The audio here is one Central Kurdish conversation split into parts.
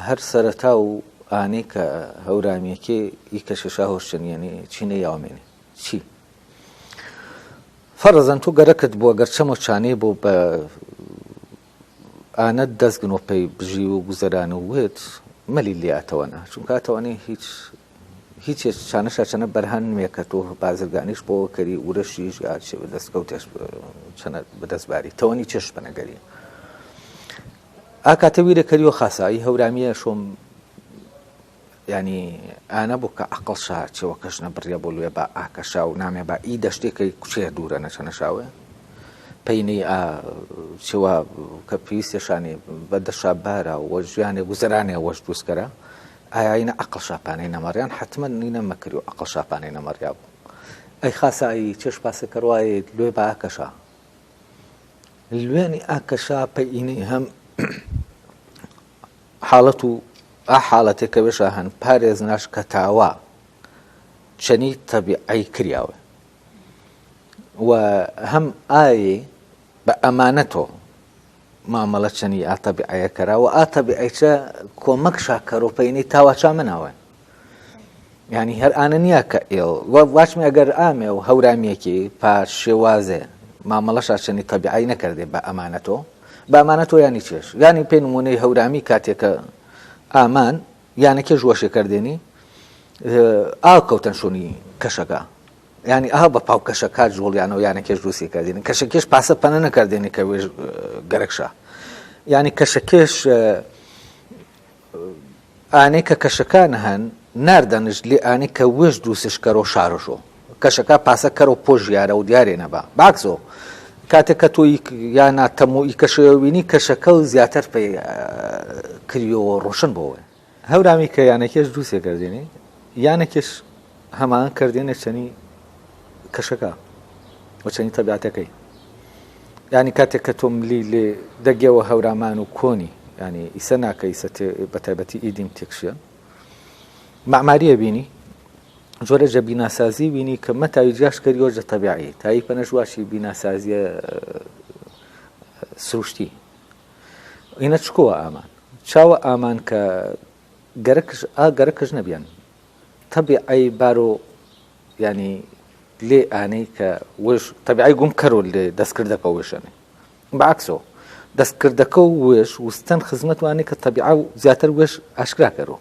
هەر سەرەتا و ئانەی کە هەورامیەکێ ئی کەشەشا هۆشتنیێنێ چینە یاومێنێ چی فەرەزەن تۆ گەرەکت بووە گەرچەمە چانێ بۆ بە ئانەت دەستگن و پێی بژی و گوزەران و وێت مەلی لێ ئاتەوەنە چونکە ئاتەوانێ هیچ چانەشا چەنە بەرهان نوێکە تۆ بازرگانیش بۆ کەری ورەشیش یا چێ دەستکەوتێش چەنە بەدەستباری تەوەنی چێش بەنەگەری ئاکاتە ویرە کەریوە خاسایی هەورامیە شۆم ینی ئانە بوو کە عەقڵشا چێوە کەژنە بڕیە بۆ لێ بە ئاکەشا و نامێ بە ئی دەشتێکەی کوچێ دوورە نەچەنەشاوێ پەینەی چێوە کە پێویستێشانی بەدەشا بارە و ژیانێ گوزەرانێ وەش دروستکەرە ئایا ئینە عەقڵ شاپانەی نەمەڕیان حتممە نینە مەکردی و عەقڵ شاپانەی نەمەڕیا بوو ئەی خاسایی چێش پاسە کەڕوایت لێ بە ئاکەشا لوێنی ئاکەشا پەینەی هەم حاڵەت و حاڵەتێکە بێشە هەن پارێز ناش کە تاوا چەنی تەبیعی کریاوە و هەم ئایێ بە ئەمانەتۆ مامەڵە چەنی ئاتەبیعەیە کەراوە ئاتەبیعیچە کۆمەک شاکەڕۆپەینەی تاواچا مناوە یعنی هەر ئانە نییە کە ئێڵ واچمە ئەگەر ئامێ و هەورامیەکی پاش شێوازێ مامەڵەشا چەنی تەبیعی نەکردێ بە ئەمانەتۆ بە ئەمانەتۆ ینی چێش ینی پێی نمونەی هەورامی کاتێکە ئامان یانەکێ ژوەشێکردێنی ئاو کەوتن شوونی کەشەکە ینی ئا بە پاو کەشەکات ژۆڵیانەوە یانەکێش دروستی کردێنی کەشەکێش پاسە پەنە نەکردێنی کە وێژ گەرەکشە ینی کەشەکێش ئانەی کە کەشەکان هەن ناردەنش لێ ئانەی کە وێژ دروستشکەرە و شارۆشۆ کەشەکە پاسە کەرە و پۆش ژیارە و دیارێ نەبا باکسۆ کاتێک کە تۆی یان ناتەمۆی کەشەوینی کەشەکە و زیاتر پێ کریەوە ڕۆشن بۆەوە هەورامی کە یانەکێش دروستێ کردێنی یانەکێش هەمان کردێنە چەنی کەشەکە و چەنی تەبیعەتەکەی ینی کاتێک کە تۆ ملی لێ دەگێەوە هەورامان و کۆنی ینی ئیسە ناکە ئیسە بە تایبەتی ئیدیم تێکشیە معماریە بینی جۆرەجە بیناسازی بینی کە مەتاوی جاشکەریەوە ژە تەبیعی تایی پەنەژواشی بیناسازیە سروشتی ئینە چکۆوە ئامان چاوە ئامان کە گەرەکەش نەبیان تەبیعی بارۆ ینی لێ ئانەی کە وێژ تەبیعی گوم کەرۆ لێ دەستکردەکە وێشەنێ بەعکسۆ دەستکردەکە و وێش وستەن خزمەت وانەی کە تەبیعە و زیاتر وێش ئاشکرا کەرۆ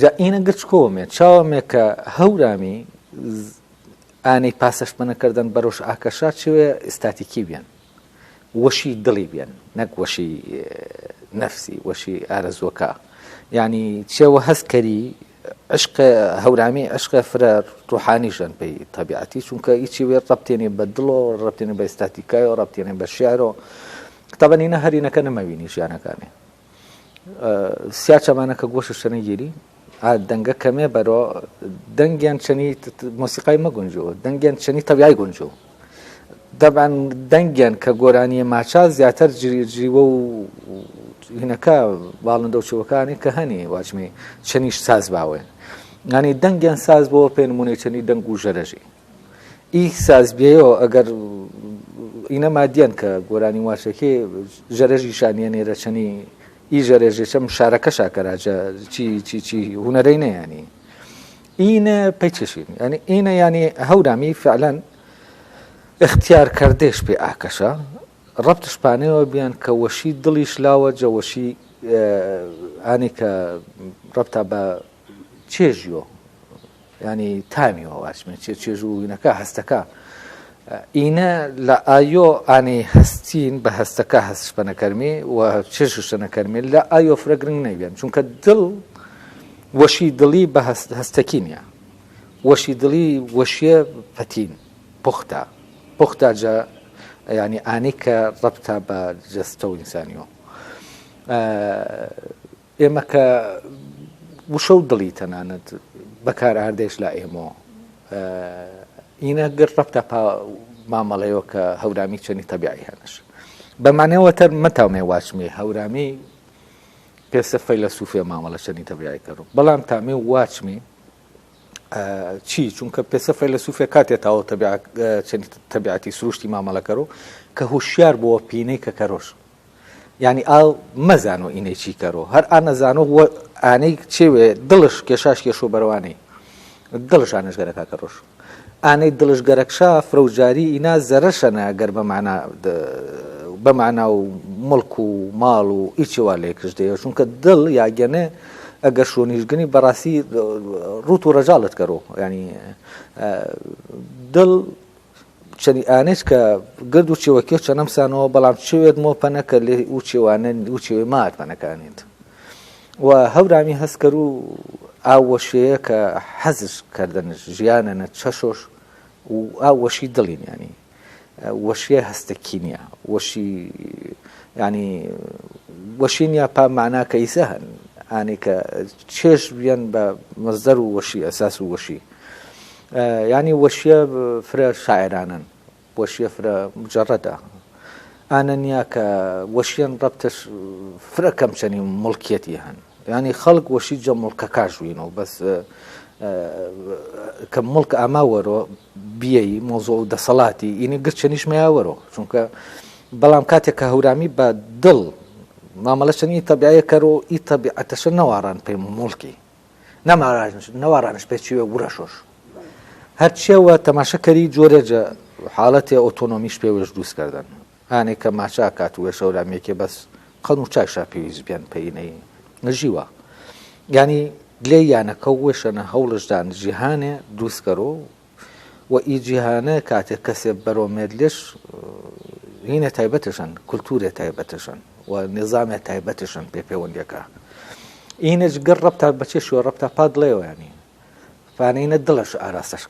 جا ئینە گرچکۆمێ چاوەمێ کە هەورامی ئانەی پاسەش بنەکردن بەرەوش ئاکەشا چوێ ئستاتیکی بیان وەشی دڵی بیان نەک وەشی نەفسی وەشی ئارەزوەکە یعنی چێوە هەستکەری عشق هەورامی عشقە فرە ڕوحانیشان پێی تەبیعەتی چونکە هیچی وێ ڕەبتێنێ بە دڵۆ ڕەبتێنێ بە ئستاتیکایەوە ڕەبتێنێ بە شیارۆ تەبەنینە هەرینەکە نەمەوینی ژیانەکانێ سیا چەمانەکە گۆشە شەنە گیری دەنگە کەمێ بەرۆ دەنگیان چەنی مۆسیقای مەگونجەوە دەنگیان چەنی تەبیعی گونجەوە دەبان دەنگیان کە گۆرانیە ماچا زیاتر جیوە و هینەکە باڵندە و چوەکانی کە هەنی واچمی چەنیش ساز باوێ ینی دەنگیان ساز بۆ پێ نمونەی چەنی دەنگ و ژەرەژی ئی ساز بێەوە ئەگەر ئینە مادیان کە گۆرانی واشەکێ ژەرەژی شانیە نێرە چەنی ئی ژەرێژێشەم شارەکە شاکەراجە چی هوەرەی نەیانی ئینە پەیچشین ینی ئینە ینی هەورامی فعلەن اختیار کردێش پێ ئاکەشە ڕەبتش پانەوە بیان کە وەشی دڵیش لاوە جەوەشی ئانی کە ڕەبتا بە چێژیۆ ینی تامیەوە واچمێ چێژ و هینەکە هەستەکە ئینە لە ئایۆ ئانی هەستین بە هەستەکە هەستش بەنەکەرمێ و چێژش نەکەرمێ لە ئایۆ فرەگرنگ نەبیان چونکە دڵ وەشی دڵی بە هەستەکی نییە وەشی دڵی وەشیە پەتین پوختە جە ینی ئانی کە ڕەبتە بە جەستە و ئینسانیەوە ئێمە کە وشە و دڵی تەنانەت بەکار ئاردێش لا ئێمەوە ئینە گر ڕەبتە مامەڵەیەوە کە هەورامی چەنی تەبیعی هەنش بەمانەوە تەر مەتاومێ واچمێ هەورامی پێسە فەیلسوفێ مامەڵە چەنی تەبیعی کەڕۆ بەڵام تامێ واچمێ چی چونکە پێسە فەیلسوفێ کاتێتەوە چەنی تەبیعەتی سروشتی مامەڵەکەڕۆ کە هوشیار بۆ پینەی کە کەرۆش يعني ئاو مەزانۆ ئینەی چی کەرۆ هەر ئانەزانۆ ئانەی چێوێ دڵش کێشاش کێشۆ بەروانەی دڵش ئانەشگەرەکە کەڕۆش ئانەی دڵش گەرەکشا فرەوجاری ئینا زەرەشەنە گەر بەمعنا و مڵک و ماڵ و ئیچێوا لێکش دەیە چونکە دڵ یاگەنێ ئەگەر شۆنیشگنی بەڕاستی ڕوت و ڕەجاڵت کەرۆ ینی دڵ چەنی ئانێت کە گرد و چێوەکێ چەنەم سانەوە بەڵام چێوێت مۆپەنەکە لێ و چێوانن و چێوێ مات پەنەکانێت و هەورامی هەستکەر و ئاوەشەیە کە حەزش کردن ژیانەنە چەشۆش و ئاوەشی دڵین ینی وەشیە هەستەکی نییە وەشی ینی وەشی نیە پا معناکە ئیسە هەن ئانی کە چێش بیان بە مەزدەر و وەشی ئەساس و وەشی ینی وەشیە فرە شاعرانن وەشیە فرە مجەڕەدە ئانە نییە کە وەشیان ڕەبتش فرە کەم چەنی مڵکیەتی هەن ینی خەڵک وەشی جە مڵکە کاژوینەوە بەس کە مڵک ئاماوەرەوە بیەی مۆزۆ و دەسەڵاتی ئینی گرچەنیش مەیاوەرەوە چونکە بەڵام کاتێک کە هەورامی بە دڵ مامەڵەچەنی تەبیعەیە کەرۆ ئی تەبیعەتەشە نەواران پێی مڵکی نەوارانش پێچیوێ وڕەشۆش هەرچیەوە تەماشەکەری جۆرێجە حاڵەتێ ئۆتۆنۆمیش پێوەش دروستکردن ئانێک کە ماچا کات و وێشە هەورامێکێ بەس قەن و چایشا پێویست بیان پێینەی نەژیوە ینی لێ یانەکە وێشەنە هەوڵشدان جیهانێ دروستکەرۆ و ئی جیهانە کاتێک کەسێ بەرۆمێت لێش هینە تایبەتشن کولتورێ تایبەتشن و نظامێ تایبەتشن پێ پەیوەندیەکە ئینەش گەر ڕەبتا بەچێشەوە ڕەبتا پاد لێوە ینی فانینە دڵش ئاراستەش